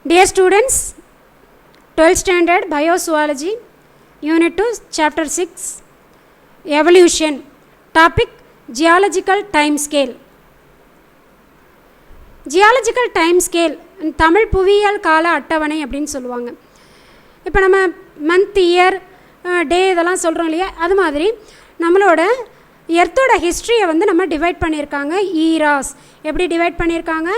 Dear students, 12th standard Biozoology, Unit 2, Chapter 6, Evolution, Topic Geological Time Scale. Geological Time Scale, Tamil புவியியல் கால அட்டவணை அப்படின்னு சொல்லுவாங்க. இப்போ நம்ம மந்த், இயர், டே இதெல்லாம் சொல்கிறோம் இல்லையா, அது மாதிரி நம்மளோட எர்த்தோட ஹிஸ்ட்ரியை வந்து நம்ம டிவைட் பண்ணியிருக்காங்க. ஈராஸ் எப்படி டிவைட் பண்ணியிருக்காங்க?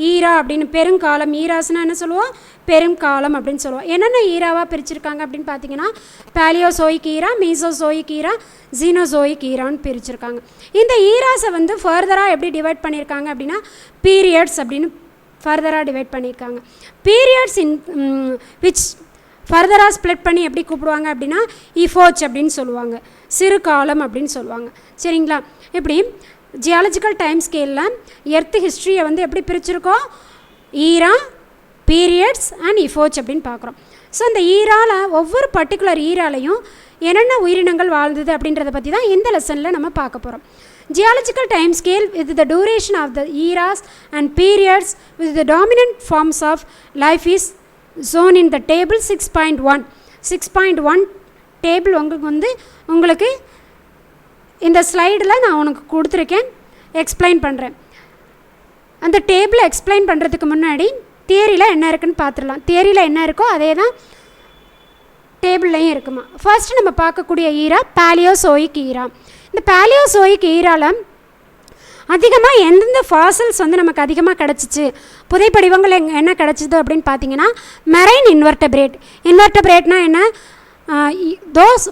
ஈரா அப்படின்னு பெருங்காலம், ஈராஸ்னால் என்ன சொல்லுவோம்? பெருங்காலம் அப்படின்னு சொல்லுவோம். என்னென்ன ஈராவாக பிரிச்சிருக்காங்க அப்படின்னு பார்த்தீங்கன்னா பேலியோசோயிக் ஈரா, மீசோசோயிக் ஈரா, ஜீனோசோயிக் ஈரான்னு பிரிச்சிருக்காங்க. இந்த ஈராஸை வந்து ஃபர்தராக எப்படி டிவைட் பண்ணியிருக்காங்க அப்படின்னா பீரியட்ஸ் அப்படின்னு ஃபர்தராக டிவைட் பண்ணியிருக்காங்க. பீரியட்ஸ் இன் விச் ஃபர்தராக ஸ்ப்ளிட் பண்ணி எப்படி கூப்பிடுவாங்க அப்படின்னா இஃபோச் அப்படின்னு சொல்லுவாங்க, சிறு காலம் அப்படின்னு சொல்லுவாங்க. சரிங்களா? இப்படி ஜியாலஜிக்கல் டைம் ஸ்கேலில் எர்த் ஹிஸ்ட்ரியை வந்து எப்படி பிரிச்சிருக்கோம்? ஈரா, பீரியட்ஸ் அண்ட் இஃபோச் அப்படின்னு பார்க்குறோம். ஸோ இந்த ஈராவில் ஒவ்வொரு பர்டிகுலர் ஈராலையும் என்னென்ன உயிரினங்கள் வாழ்ந்தது அப்படின்றத பற்றி தான் இந்த லெசனில் நம்ம பார்க்க போகிறோம். Geological time scale with the duration of the eras and periods with the dominant forms of life is shown in the table 6.1. 6.1 table உங்களுக்கு இந்த ஸ்லைடில் நான் உனக்கு கொடுத்துருக்கேன், எக்ஸ்பிளைன் பண்ணுறேன். அந்த டேபிளை எக்ஸ்பிளைன் பண்ணுறதுக்கு முன்னாடி தியரியில் என்ன இருக்குதுன்னு பார்த்துடலாம். தியரியில் என்ன இருக்கோ அதே தான் டேபிள்லையும் இருக்குமா. ஃபர்ஸ்ட் நம்ம பார்க்கக்கூடிய ஈரா பேலியோசோயிக் ஈரா. இந்த பேலியோசோயிக் ஈராவில் அதிகமாக எந்தெந்த ஃபாசில்ஸ் வந்து நமக்கு அதிகமாக கிடச்சிச்சு, புதைப்படிவங்கள் என்ன கிடச்சிது அப்படின்னு பார்த்தீங்கன்னா மெரைன் இன்வெர்டபிரேட். இன்வெர்டபிரேட்னால் என்ன? தோஸ்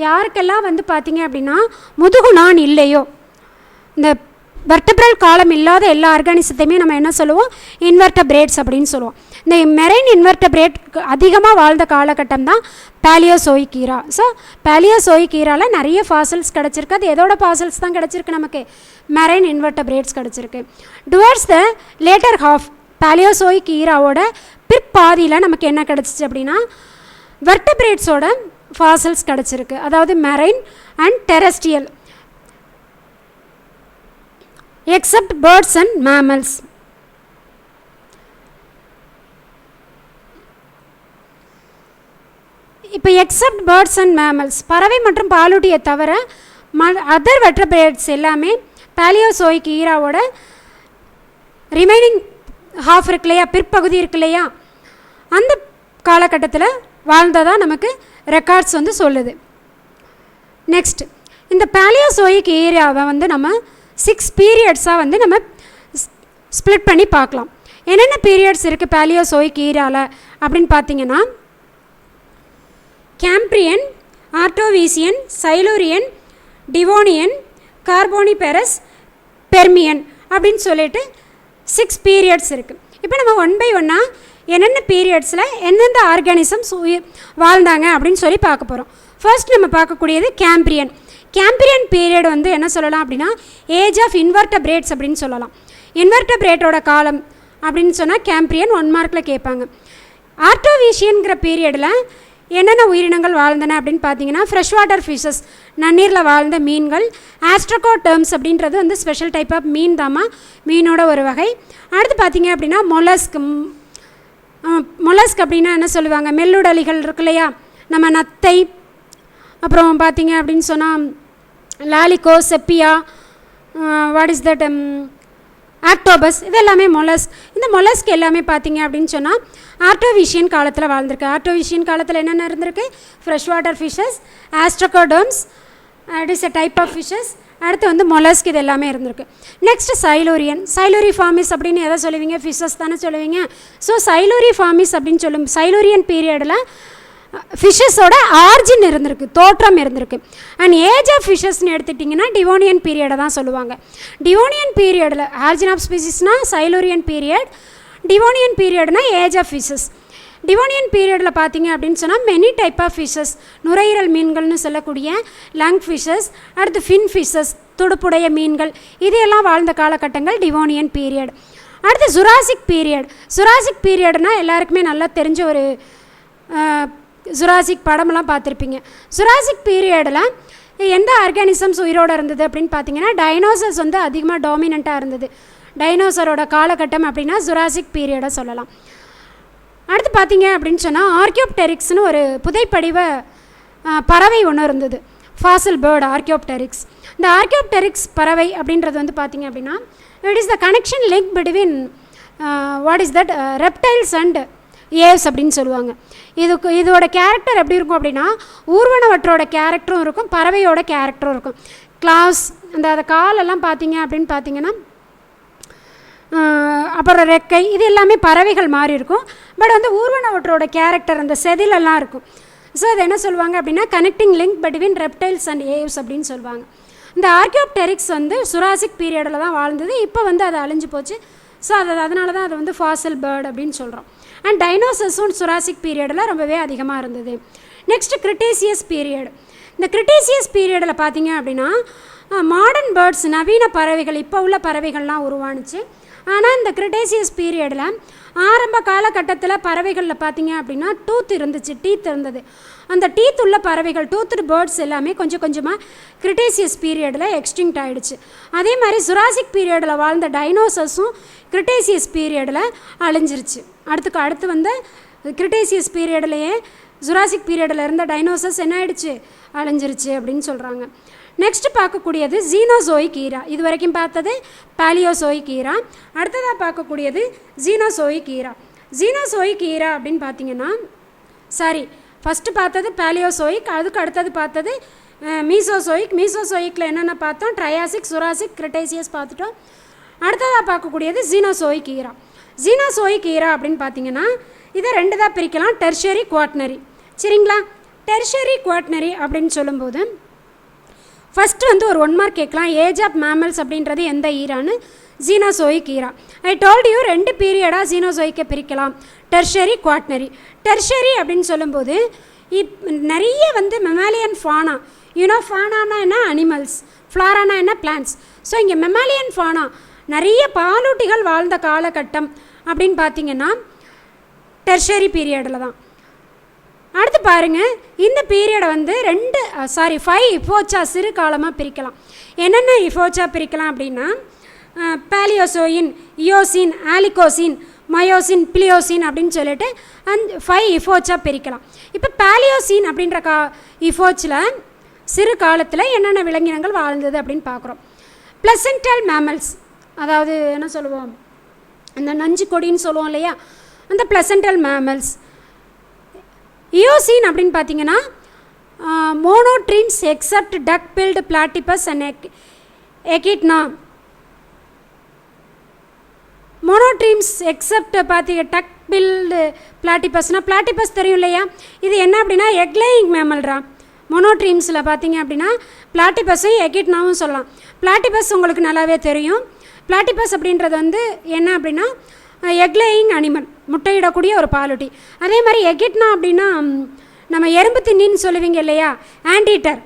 யாருக்கெல்லாம் வந்து பார்த்தீங்க அப்படின்னா முதுகுநான் இல்லையோ, இந்த வெர்டபிரல் காலம் இல்லாத எல்லா ஆர்கானிசத்தையுமே நம்ம என்ன சொல்லுவோம்? இன்வெர்டபிரேட்ஸ் அப்படின்னு சொல்லுவோம். இந்த மெரைன் இன்வெர்டபிரேட் அதிகமாக வாழ்ந்த காலகட்டம் தான் பேலியோசோயிக் ஈரா. ஸோ பேலியோசோயிக் ஈராவில் நிறைய ஃபாசில்ஸ் கிடச்சிருக்கு. அது எதோட ஃபாசில்ஸ் தான் கிடச்சிருக்கு? நமக்கு மெரைன் இன்வெர்டபிரேட்ஸ் கிடச்சிருக்கு. Towards the latter half Palaeozoic ஈராவோட பிற்பாதியில் நமக்கு என்ன கிடச்சிச்சு அப்படின்னா வெர்டபிரேட்ஸோட ஃபாசில்ஸ் கிடச்சிருக்கு. அதாவது marine and terrestrial except birds and mammals. இப்போ எக்ஸப்ட் பேர்ட்ஸ் அண்ட் மேமல்ஸ், பறவை மற்றும் பாலூட்டியை தவிர அதர் வெர்டபிரேட்ஸ் எல்லாமே பேலியோசோயிக் ஈராவோட ரிமைனிங் ஹாஃப் இருக்கு இல்லையா, பிற்பகுதி இருக்கு இல்லையா, அந்த காலகட்டத்தில் வாழ்ந்ததாக நமக்கு ரெக்கார்ட்ஸ் வந்து சொல்லுது. நெக்ஸ்ட், இந்த பேலியோசோயிக் ஈராவை வந்து நம்ம 6 பீரியட்ஸாக வந்து நம்ம ஸ்ப்ளிட் பண்ணி பார்க்கலாம். என்னென்ன பீரியட்ஸ் இருக்குது பேலியோசோயிக் ஈராவில் அப்படின்னு பார்த்தீங்கன்னா கேம்பிரியன், ஆர்டோவீசியன், சைலூரியன், டிவோனியன், கார்போனிபெரஸ், பெர்மியன் அப்படின்னு சொல்லிட்டு 6 பீரியட்ஸ் இருக்குது. இப்போ நம்ம 1 by 1 என்னென்ன பீரியட்ஸில் எந்தெந்த ஆர்கானிசம்ஸ் வாழ்ந்தாங்க அப்படின்னு சொல்லி பார்க்க போகிறோம். ஃபர்ஸ்ட் நம்ம பார்க்கக்கூடியது கேம்பிரியன். கேம்பிரியன் பீரியட் வந்து என்ன சொல்லலாம் அப்படின்னா ஏஜ் ஆஃப் இன்வெர்டபிரேட்ஸ் அப்படின்னு சொல்லலாம். இன்வெர்டபிரேட்டோட காலம் அப்படின்னு சொன்னால் கேம்பிரியன் 1 மார்க்கில் கேட்பாங்க. ஆர்டோவீஷியன்கிற பீரியடில் என்னென்ன உயிரினங்கள் வாழ்ந்தன அப்படின்னு பார்த்தீங்கன்னா ஃப்ரெஷ் வாட்டர் ஃபிஷஸ், நன்னீரில் வாழ்ந்த மீன்கள். ஆஸ்ட்ரகோடெர்ம்ஸ் அப்படின்றது வந்து ஸ்பெஷல் டைப் ஆஃப் மீன் தாமா, மீனோட ஒரு வகை. அடுத்து பார்த்தீங்க அப்படின்னா மொலஸ்க். மொலஸ்க் அப்படின்னா என்ன சொல்லுவாங்க? மெல்லுடலிகள் இருக்கு இல்லையா, நம்ம நத்தை, அப்புறம் பார்த்தீங்க அப்படின்னு சொன்னால் loligo, sepia, what is that, octopus, இது எல்லாமே மொலஸ்க். இந்த மொலஸ்க் எல்லாமே பார்த்தீங்க அப்படின்னு சொன்னால் ஆர்டோவீஷியன் காலத்தில் வாழ்ந்திருக்கு. ஆர்டோவீஷியன் காலத்தில் என்னென்ன இருந்திருக்கு? Fresh water fishes, ostracoderms, it is a type of fishes. அடுத்து வந்து மொலஸ்க், இது எல்லாமே இருந்திருக்கு. நெக்ஸ்ட் சைலூரியன். சைலூரி ஃபார்மிஸ் அப்படின்னு எதை சொல்லுவீங்க? ஃபிஷஸ் தானே சொல்லுவீங்க. ஸோ சைலூரி ஃபார்மிஸ் அப்படின்னு சொல்லும் சைலூரியன் பீரியடில் ஃபிஷஸோட ஆர்ஜின் இருந்திருக்கு, தோற்றம் இருந்திருக்கு. அண்ட் ஏஜ் ஆஃப் ஃபிஷஸ்ன்னு எடுத்துட்டிங்கன்னா டிவோனியன் பீரியடை தான் சொல்லுவாங்க. டிவோனியன் பீரியடில் ஆர்ஜின் ஆஃப் ஸ்பீசிஸ்னால் சைலூரியன் பீரியட், டிவோனியன் பீரியட்னா ஏஜ் ஆஃப் ஃபிஷஸ். டிவோனியன் பீரியடில் பார்த்தீங்க அப்படின்னு சொன்னால் மெனி டைப் ஆஃப் ஃபிஷஸ், நுரையீரல் மீன்கள்னு சொல்லக்கூடிய லங் ஃபிஷஸ், அடுத்து ஃபின் ஃபிஷஸ், துடுப்புடைய மீன்கள், இதையெல்லாம் வாழ்ந்த காலகட்டங்கள் டிவோனியன் பீரியட். அடுத்து ஜுராசிக் பீரியட். ஜுராசிக் பீரியட்னால் எல்லாருக்குமே நல்லா தெரிஞ்ச ஒரு ஜுராசிக் படமெல்லாம் பார்த்துருப்பீங்க. ஜுராசிக் பீரியடில் எந்த ஆர்கானிசம்ஸ் உயிரோடு இருந்தது அப்படின்னு பார்த்தீங்கன்னா டைனோசர்ஸ் வந்து அதிகமாக டாமினண்ட்டாக இருந்தது. டைனோசரோட காலகட்டம் அப்படின்னா ஜுராசிக் பீரியடை சொல்லலாம். அடுத்து பார்த்தீங்க அப்படின்னு சொன்னால் ஆர்க்கியோப்டெரிக்ஸ்னு ஒரு புதைப்படிவ பறவை ஒன்று இருந்தது, ஃபாசில் பேர்டு ஆர்க்கியோப்டெரிக்ஸ். இந்த ஆர்க்கியோப்டெரிக்ஸ் பறவை அப்படின்றது வந்து பார்த்திங்க அப்படின்னா it is the connection link between what is that reptiles and Aves அப்படின்னு சொல்லுவாங்க. இதோட கேரக்டர் எப்படி இருக்கும் அப்படின்னா ஊர்வனவற்றோட கேரக்டரும் இருக்கும், பறவையோட கேரக்டரும் இருக்கும். கிளாஸ் அந்த காலெல்லாம் பார்த்தீங்க அப்படின்னு பார்த்தீங்கன்னா அப்புறம் ரெக்கை இது எல்லாமே பறவைகள் மாதிரி இருக்கும். பட் வந்து ஊர்வனவற்றோட கேரக்டர் அந்த செதிலெல்லாம் இருக்கும். ஸோ அது என்ன சொல்லுவாங்க அப்படின்னா connecting link between reptiles and Aves அப்படின்னு சொல்லுவாங்க. இந்த ஆர்க்கியோப்டெரிக்ஸ் வந்து சுராசிக் பீரியடில் தான் வாழ்ந்தது. இப்போ வந்து அது அழிஞ்சு போச்சு. ஸோ அதனால தான் அது வந்து ஃபாசில் பேர்டு அப்படின்னு சொல்கிறோம். அண்ட் டைனோசர்ஸும் சுராசிக் பீரியடில் ரொம்பவே அதிகமாக இருந்தது. Next Cretaceous period. இந்த கிரிட்டேசியஸ் பீரியடில் பார்த்தீங்க அப்படின்னா மாடர்ன் பேர்ட்ஸ் நவீன பறவைகள் இப்போ உள்ள பறவைகள்லாம் உருவானுச்சு. ஆனால் இந்த கிரிட்டேசியஸ் பீரியடில் ஆரம்ப காலகட்டத்தில் பறவைகளில் பார்த்தீங்க அப்படின்னா டீத் இருந்தது. அந்த டீத் உள்ள பறவைகள் டூத்டு பேர்ட்ஸ் எல்லாமே கொஞ்சம் கொஞ்சமாக கிரிட்டேசியஸ் பீரியடில் எக்ஸ்டிங்க்ட் ஆகிடுச்சு. அதே மாதிரி சுராசிக் பீரியடில் வாழ்ந்த டைனோசர்ஸும் கிரிட்டேசியஸ் பீரியடில் அழிஞ்சிருச்சு. அடுத்து வந்து கிரிட்டேசியஸ் பீரியட்லேயே ஜுராசிக் பீரியடில் இருந்த டைனோசர்ஸ் என்ன ஆகிடுச்சு, அழிஞ்சிருச்சு அப்படின்னு சொல்கிறாங்க. நெக்ஸ்ட் பார்க்கக்கூடியது ஜீனோசோயிக் ஈரா. இது வரைக்கும் பார்த்தது பேலியோசோயிக் ஈரா. அடுத்ததாக பார்க்கக்கூடியது ஜீனோசோயிக் ஈரா. ஜீனோசோயிக் ஈரா அப்படின்னு பார்த்தீங்கன்னா ஃபஸ்ட்டு பார்த்தது பேலியோசோயிக், அதுக்கு அடுத்தது பார்த்தது மீசோசோயிக். மீசோசோயிக்கில் என்னென்ன பார்த்தோம், ட்ரையாசிக், சுராசிக், கிரிட்டேசியஸ் பார்த்துட்டோம். அடுத்ததாக பார்க்கக்கூடியது ஜீனோசோயிக் ஈரா. ஜீனோசோயிக் ஈரா அப்படின்னு பார்த்தீங்கன்னா இதை ரெண்டு தான் பிரிக்கலாம், டெர்ஷரி, குவாட்னரி. சரிங்களா? டெர்ஷரி குவாட்னரி அப்படின்னு சொல்லும்போது ஃபஸ்ட்டு வந்து ஒரு 1 மார்க் கேட்கலாம், ஏஜ் ஆஃப் மேமல்ஸ் அப்படின்றது எந்த ஈரான்னு, ஜீனோசோயிக் ஈரா. ஐ டோல்டு யூ 2 பீரியடாக ஜீனோசோயிக்கை பிரிக்கலாம், டெர்ஷரி, குவாட்னரி. டெர்ஷரி அப்படின்னு சொல்லும்போது நிறைய வந்து மெமாலியன் ஃபானா, ஃபானானா என்ன, அனிமல்ஸ், ஃப்ளாரானா என்ன, பிளான்ட்ஸ். ஸோ இங்கே மெமாலியன் ஃபானா நிறைய பாலூட்டிகள் வாழ்ந்த காலகட்டம் அப்படின்னு பார்த்தீங்கன்னா டெர்ஷரி பீரியடில் தான். அடுத்து பாருங்கள், இந்த பீரியடை வந்து 5 இஃபோச்சா சிறு காலமாக பிரிக்கலாம். என்னென்ன இஃபோச்சா பிரிக்கலாம் அப்படின்னா பேலியோசோயின், இயோசின், ஆலிகோசின், மயோசின், பிளியோசின் அப்படின்னு சொல்லிட்டு 5 இஃபோச்சா பிரிக்கலாம். இப்போ பேலியோசின் அப்படின்ற இஃபோச்சில் சிறு காலத்தில் என்னென்ன விலங்கினங்கள் வாழ்ந்தது அப்படின்னு பார்க்குறோம். பிளசென்டல் மேமல்ஸ், அதாவது என்ன சொல்லுவோம், அந்த நஞ்சு கொடின்னு சொல்லுவோம் இல்லையா, அந்த பிளசென்டல் மேமல்ஸ். இயோசின் அப்படின்னு பார்த்தீங்கன்னா monotremes except duck billed platypus and echidna. Monotremes except பார்த்தீங்க டக் பில்டு பிளாட்டிபஸ்னால் பிளாட்டிபஸ் தெரியும் இல்லையா, இது என்ன அப்படின்னா எக்லேயிங் மேமல்ரா. மோனோட்ரீம்ஸில் பார்த்தீங்க அப்படின்னா பிளாட்டிபஸும் எகிட்னாவும் சொல்லலாம். பிளாட்டிபஸ் உங்களுக்கு நல்லாவே தெரியும். பிளாட்டிபஸ் அப்படின்றது வந்து என்ன அப்படின்னா எக்லேயிங் அனிமல், முட்டையிடக்கூடிய ஒரு பாலூட்டி. அதே மாதிரி எகிட்னா அப்படின்னா நம்ம எறும்பு தின்னின்னு சொல்லுவீங்க இல்லையா, ஆன்டீட்டர்,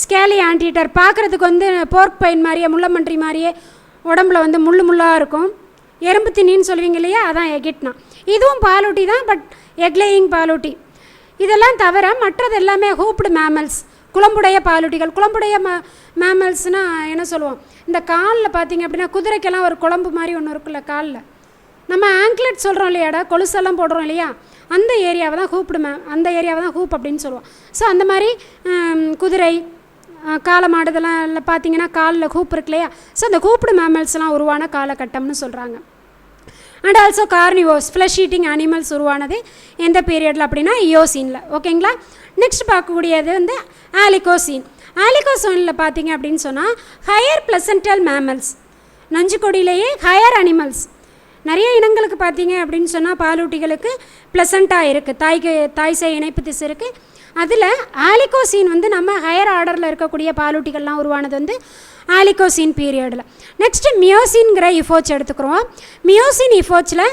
ஸ்கேலி ஆன்டீட்டர். பார்க்குறதுக்கு வந்து போர்க் பைன் மாதிரியே, முள்ளமன்றி மாதிரியே உடம்புல வந்து முள்ளாக இருக்கும். எறும்பு தின்னின்னு சொல்லுவீங்க இல்லையா, அதான் எகிட்னா. இதுவும் பாலூட்டி தான், பட் எக்லேயிங் பாலூட்டி. இதெல்லாம் தவிர மற்றது எல்லாமே ஹூப்டு மேமல்ஸ், குளம்புடைய பாலூட்டிகள். குளம்புடைய மேமல்ஸ்னால் என்ன சொல்லுவோம், இந்த காலில் பார்த்தீங்க அப்படின்னா குதிரைக்கெல்லாம் ஒரு குழம்பு மாதிரி ஒன்று இருக்குல்ல காலில், நம்ம ஆங்க்லெட் சொல்கிறோம் இல்லையாடா, கொலுசெல்லாம் போடுறோம் இல்லையா, அந்த ஏரியாவை தான் அந்த ஏரியாவை தான் ஹூப் அப்படின்னு சொல்லுவோம். ஸோ அந்த மாதிரி குதிரை, காளமாடு இதெல்லாம் பார்த்தீங்கன்னா காலில் ஹூப் இருக்கு இல்லையா. ஸோ அந்த ஹூப்டு மேமல்ஸ்லாம் உருவான காலகட்டம்னு சொல்கிறாங்க. And also carnivores, flesh eating animals உருவானது எந்த பீரியடில் அப்படின்னா இயோசீனில். ஓகேங்களா? நெக்ஸ்ட் பார்க்கக்கூடியது வந்து ஆலிகோசீன். ஆலிகோசீனில் பார்த்தீங்க அப்படின்னு சொன்னால் ஹையர் பிளசென்டல் மேமல்ஸ், நஞ்சு கொடியிலேயே ஹையர் அனிமல்ஸ். நிறைய இனங்களுக்கு பார்த்தீங்க அப்படின்னு சொன்னால் பாலூட்டிகளுக்கு ப்ளசண்ட்டாக இருக்குது, தாய் சேய் இணைப்பு திசு இருக்குது. அதில் ஆலிகோசீன் வந்து நம்ம ஹையர் ஆர்டரில் இருக்கக்கூடிய பாலூட்டிகள்லாம் உருவானது வந்து ஆலிகோசீன் பீரியடில். நெக்ஸ்ட்டு மியோசின்கிற இஃபோச் எடுத்துக்கிறோம். மியோசின் இஃபோச்சில்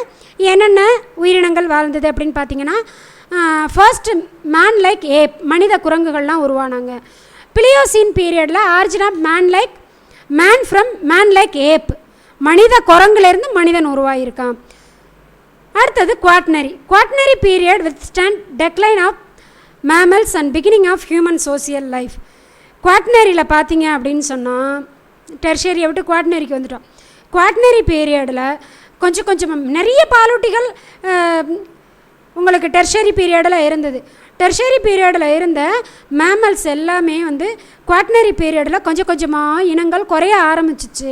என்னென்ன உயிரினங்கள் வாழ்ந்தது அப்படின்னு பார்த்தீங்கன்னா ஃபர்ஸ்ட் மேன் லைக் ஏப், மனித குரங்குகள்லாம் உருவானாங்க. பிளியோசின் பீரியடில் origin of man from man like ape, மனித குரங்குலேருந்து மனிதன் உருவாகியிருக்கான். அடுத்தது Quaternary period with stand decline of mammals and beginning of human social life. குவாட்னரியில் பார்த்தீங்க அப்படின்னு சொன்னால் டெர்ஷரியை விட்டு குவாட்னரிக்கு வந்துட்டோம். குவாட்னரி பீரியடில் கொஞ்சம் கொஞ்சமாக நிறைய பாலூட்டிகள் உங்களுக்கு டெர்ஷரி பீரியடில் இருந்தது. டெர்ஷரி பீரியடில் இருந்த மேமல்ஸ் எல்லாமே வந்து குவாட்டர்னரி பீரியடில் கொஞ்சம் கொஞ்சமாக இனங்கள் குறைய ஆரம்பிச்சிச்சு.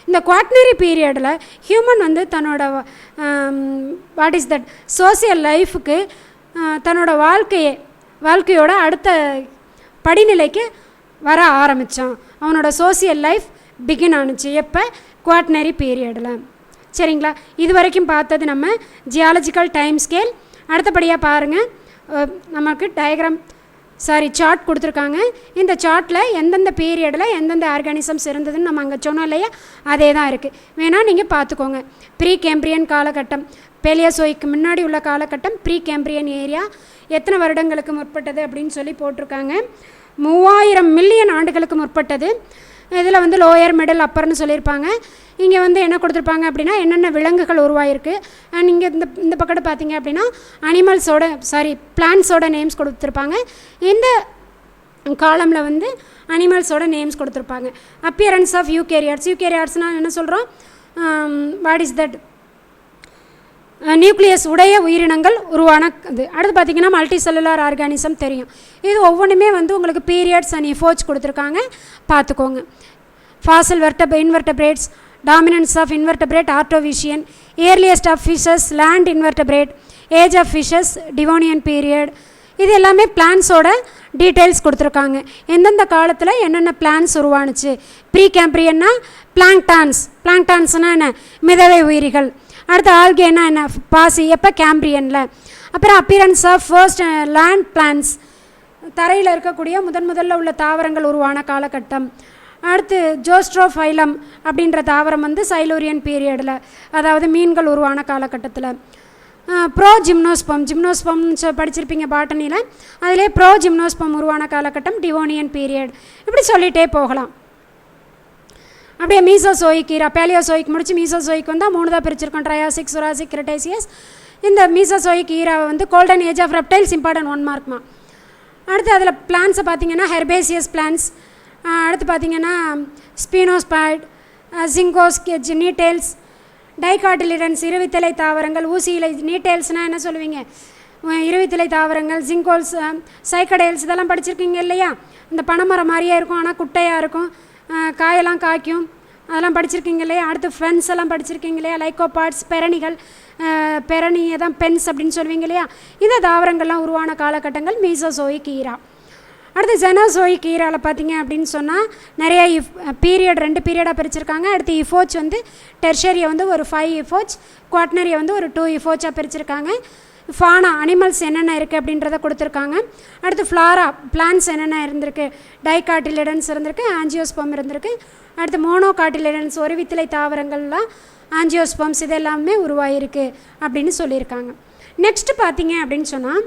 இந்த குவாட்டர்னரி பீரியடில் ஹியூமன் வந்து தன்னோட வாட் இஸ் தட் சோசியல் லைஃபுக்கு தன்னோட வாழ்க்கையோட அடுத்த படிநிலைக்கு வர ஆரம்பித்தான். அவனோட சோசியல் லைஃப் பிகின் ஆணுச்சு எப்போ? குவாட்டர்னரி பீரியடில். சரிங்களா? இது வரைக்கும் பார்த்தது நம்ம ஜியாலஜிக்கல் டைம் ஸ்கேல். அடுத்தபடியாக பாருங்கள், நமக்கு சார்ட் கொடுத்துருக்காங்க. இந்த சார்ட்டில் எந்தெந்த பீரியடில் எந்தெந்த ஆர்கானிசம்ஸ் இருந்ததுன்னு நம்ம அங்கே சொன்னோம் இல்லையா, அதே தான் இருக்குது. வேணால் நீங்கள் பார்த்துக்கோங்க. ப்ரீ கேம்பிரியன் காலகட்டம், பேலியோசோய்க்கு முன்னாடி உள்ள காலகட்டம் ப்ரீ கேம்பிரியன் ஏரியா எத்தனை வருடங்களுக்கு முற்பட்டது அப்படின்னு சொல்லி போட்டிருக்காங்க. 3000 மில்லியன் ஆண்டுகளுக்கு முற்பட்டது. இதில் வந்து லோயர் மிடில் அப்பர்னு சொல்லியிருப்பாங்க. இங்கே வந்து என்ன கொடுத்துருப்பாங்க அப்படின்னா என்னென்ன விலங்குகள் உருவாயிருக்கு. அண்ட் இங்கே இந்த பக்கத்து பார்த்தீங்க அப்படின்னா பிளான்ஸோட நேம்ஸ் கொடுத்துருப்பாங்க. இந்த காலமில் வந்து அனிமல்ஸோட நேம்ஸ் கொடுத்துருப்பாங்க. அப்பியரன்ஸ் ஆஃப் யூகேரியாட்ஸ்னால் என்ன சொல்கிறோம்? What is that? நியூக்ளியஸ் உடைய உயிரினங்கள் உருவான இது. அடுத்து பார்த்திங்கன்னா மல்டி செல்லுலார் ஆர்கானிசம் தெரியும். இது ஒவ்வொன்றுமே வந்து உங்களுக்கு பீரியட்ஸ் அண்ட் எஃபோர்ட்ஸ் கொடுத்துருக்காங்க, பார்த்துக்கோங்க. Fossil invertebrates, dominance of invertebrate Ordovician, earliest of fishes, land invertebrate, age of fishes, Devonian period. இது எல்லாமே பிளான்ஸோட டீட்டெயில்ஸ் கொடுத்துருக்காங்க. எந்தெந்த காலத்தில் என்னென்ன பிளான்ஸ் உருவானுச்சு. ப்ரீ கேம்பிரியன்னா பிளாங்டான்ஸ்னால் என்ன? மிதவை உயிரிகள். அடுத்து ஆல்கேனா என்ன? பாசி. எப்போ? கேம்பிரியனில். அப்புறம் appearance of first land plants, தரையில் இருக்கக்கூடிய முதல்ல உள்ள தாவரங்கள் உருவான காலகட்டம். அடுத்து ஜோஸ்ட்ரோஃபைலம் அப்படின்ற தாவரம் வந்து சைலூரியன் பீரியடில், அதாவது மீன்கள் உருவான காலகட்டத்தில். ஜிம்னோஸ்பம் படிச்சிருப்பீங்க பாட்டனியில். அதிலே ஜிம்னோஸ்பம் உருவான காலகட்டம் டிவோனியன் பீரியட். இப்படி சொல்லிகிட்டே போகலாம். அப்படியே மீசோசோயிக் ஈரா, பேலியோசோயிக் முடிச்சு மீசோசோயிக் வந்தால் 3 தான் பிரிச்சிருக்கோம்: ட்ரையாசிக், சுராசிக், கிரெட்டேசியஸ். இந்த மீசோசோயிக் ஈராவை வந்து golden age of reptiles important 1 மார்க்மா. அடுத்து அதில் பிளான்ஸை பார்த்தீங்கன்னா ஹெர்பேசியஸ் பிளான்ஸ். அடுத்து பார்த்தீங்கன்னா ஸ்பீனோஸ்பாய்ட், ஜிங்கோஸ், நீட்டெயில்ஸ், டைகாட்டிலிடன்ஸ், இருவித்தலை தாவரங்கள். ஊசி இலை நீட்டெயில்ஸ்னால் என்ன சொல்லுவீங்க? இருவித்தலை தாவரங்கள். ஜிங்கோல்ஸ், சைக்கடைல்ஸ், இதெல்லாம் படிச்சிருக்கீங்க இல்லையா? இந்த பனைமரம் மாதிரியே இருக்கும், ஆனால் குட்டையாக இருக்கும், காயெல்லாம் காய்க்கும், அதெல்லாம் படிச்சிருக்கீங்க இல்லையா? அடுத்து ஃபென்ஸ் எல்லாம் படிச்சிருக்கீங்க இல்லையா? லைக்கோபாட்ஸ், பெரணியை தான் பென்ஸ் அப்படின்னு சொல்லுவீங்க இல்லையா? இந்த தாவரங்கள்லாம் உருவான காலகட்டங்கள் மீசோசோயிக் ஈரா. அடுத்து ஜெனோசோயிக் ஈராவில் பார்த்தீங்க அப்படின்னு சொன்னால் நிறைய பீரியட் 2 பீரியடாக பிரிச்சிருக்காங்க. அடுத்து இஃபோச் வந்து டெர்ஷரியை வந்து ஒரு 5 இஃபோச், குவாட்டர்னரியை வந்து ஒரு 2 இஃபோச்சாக பிரிச்சிருக்காங்க. ஃபானா அனிமல்ஸ் என்னென்ன இருக்குது அப்படின்றத கொடுத்துருக்காங்க. அடுத்து ஃப்ளாரா பிளான்ஸ் என்னென்ன இருந்திருக்கு. டைகாட்டிலிடன்ஸ் இருந்திருக்கு, ஆஞ்சியோஸ்பம் இருந்திருக்கு. அடுத்து மோனோகாட்டிலிடன்ஸ் ஒரு வித்திலை தாவரங்கள்லாம் ஆஞ்சியோஸ்பம்ஸ் இது எல்லாமே உருவாயிருக்கு அப்படின்னு சொல்லியிருக்காங்க. நெக்ஸ்ட் பார்த்தீங்க அப்படின்னு சொன்னால்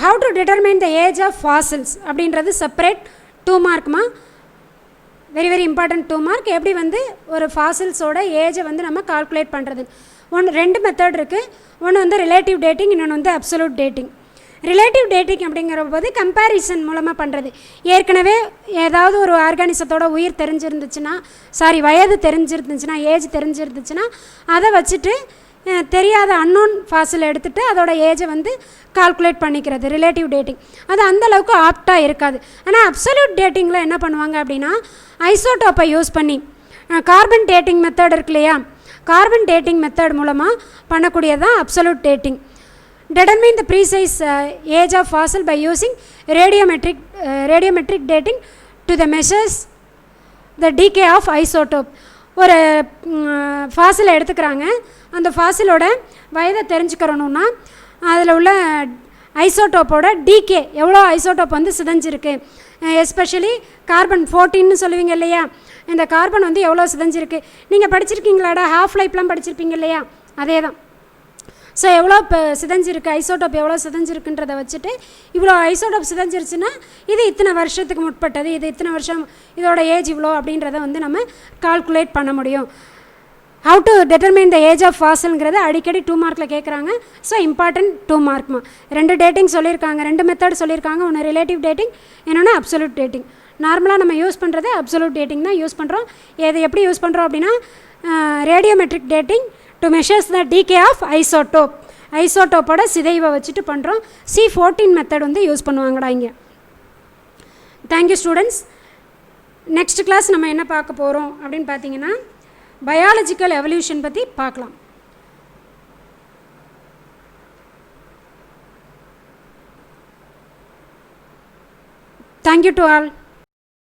how to determine the age of fossils அப்படின்றது செப்பரேட் 2 மார்க்மா. Very important 2 mark. எப்படி வந்து ஒரு ஃபாசில்ஸோட ஏஜை வந்து நம்ம கால்குலேட் பண்ணுறது. 2 மெத்தட் இருக்குது. ஒன்று வந்து ரிலேட்டிவ் டேட்டிங், இன்னொன்று வந்து அப்சல்யூட் டேட்டிங். ரிலேட்டிவ் டேட்டிங் அப்படிங்கிற போது கம்பேரிசன் மூலமாக பண்ணுறது. ஏற்கனவே ஏதாவது ஒரு ஆர்கானிசத்தோட வயது தெரிஞ்சிருந்துச்சுன்னா, ஏஜ் தெரிஞ்சிருந்துச்சுன்னா அதை வச்சுட்டு தெரியாத அன்னோன் ஃபாசில் எடுத்துகிட்டு அதோட ஏஜை வந்து கால்குலேட் பண்ணிக்கிறது ரிலேட்டிவ் டேட்டிங். அது அந்தளவுக்கு ஆப்டாக இருக்காது. ஆனால் அப்சல்யூட் டேட்டிங்கில் என்ன பண்ணுவாங்க அப்படின்னா ஐசோடோப்பை யூஸ் பண்ணி கார்பன் டேட்டிங் மெத்தட் இருக்கு இல்லையா, கார்பன் டேட்டிங் மெத்தட் மூலமாக பண்ணக்கூடியதான் absolute dating. determine the precise age of fossil by using radiometric dating to the measures the decay of isotope. ஒரு ஃபாசிலை எடுத்துக்கிறாங்க. அந்த ஃபாசிலோட வயதை தெரிஞ்சுக்கிறணுன்னா அதில் உள்ள ஐசோட்டோப்போட டிகே எவ்வளோ ஐசோட்டோப் வந்து சிதைஞ்சிருக்கு, எஸ்பெஷலி கார்பன் 14ன்னு சொல்லுவீங்க இல்லையா, இந்த கார்பன் வந்து எவ்வளோ சிதைஞ்சிருக்கு. நீங்கள் படிச்சிருக்கீங்களாடா, ஹாஃப் லைஃப்லாம் படிச்சிருப்பீங்க இல்லையா, அதே தான். ஸோ எவ்வளோ இப்போ சிதைஞ்சிருக்கு, ஐசோட்டோப் எவ்வளோ சிதைஞ்சிருக்குன்றதை வச்சுட்டு இவ்வளோ ஐசோட்டோப் சிதைஞ்சிருச்சுன்னா இது இத்தனை வருஷத்துக்கு முற்பட்டது, இது இத்தனை வருஷம், இதோட ஏஜ் இவ்வளோ அப்படின்றத வந்து நம்ம கால்குலேட் பண்ண முடியும். How to determine the age of ஃபாசில்ங்கிறது அடிக்கடி 2 மார்க்கில் கேட்குறாங்க. So important 2 மார்க்மா. 2 டேட்டிங் சொல்லியிருக்காங்க, 2 மெத்தட் சொல்லியிருக்காங்க. ஒன்று ரிலேட்டிவ் டேட்டிங், இன்னொன்று அப்சல்யூட் டேட்டிங். நார்மலாக நம்ம யூஸ் பண்ணுறது அப்சல்யூட் டேட்டிங் தான் யூஸ் பண்ணுறோம். இது எப்படி யூஸ் பண்ணுறோம் அப்படின்னா radiometric dating to measures the decay of isotope. ஐசோடோப்போட சிதைவை வச்சுட்டு பண்ணுறோம். C14 மெத்தட் வந்து யூஸ் பண்ணுவாங்கடா இங்கே. Thank you students. நெக்ஸ்ட் கிளாஸ் நம்ம என்ன பார்க்க போகிறோம் அப்படின்னு பார்த்தீங்கன்னா பயாலஜிக்கல் எவல்யூஷன் பற்றி பார்க்கலாம். Thank you to all.